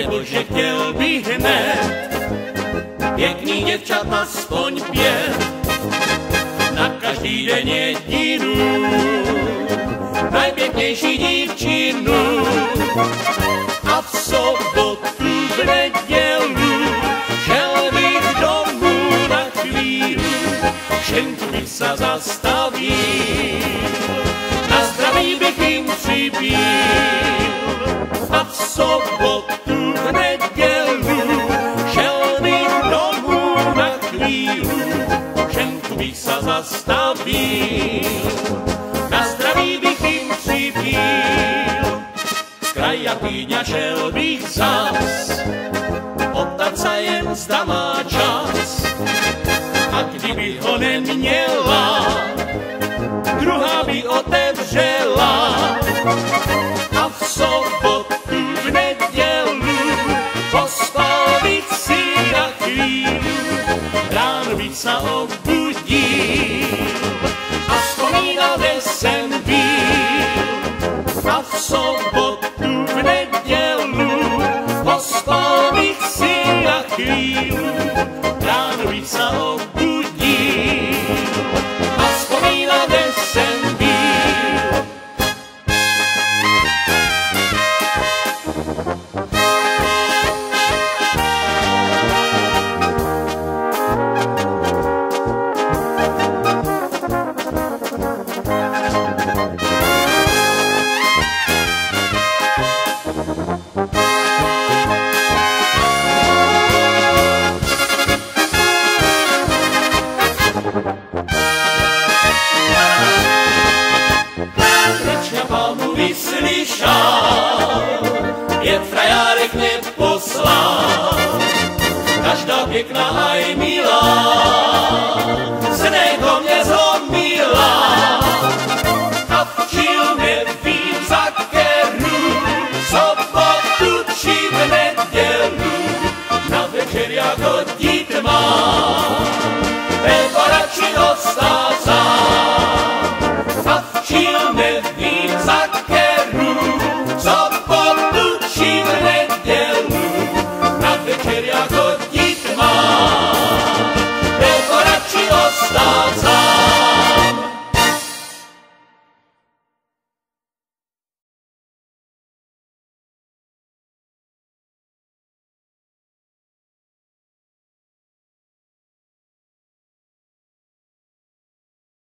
Daj Bože, chtěl bych hned pěkný děvčat aspoň 5, na každý den jedinu, najpěknější dívčinu. A v sobotu, v nedělu šel bych domů na chvíli, všenku bych se zastavil, na zdraví bych jim připil. A v sobotu, v nedělu šel bych domů na chvíli, všenku bych se zastavil, na zdraví bych jim připil. Z kraja týdňa šel bych zas, optat se jen zda má čas. A kdyby ho neměla, druhá by otevřela. A v sobotu, v nedělu pospal bych si na chvíli, ráno bych se obudil a vzpomínal, kde jsem byl. A v sobotu, v nedělu pospal bych si na chvíli, ráno bych se obudil a vzpomínal, kde jsem byl. Je frajárek neposlal, každá pěkná aj milá,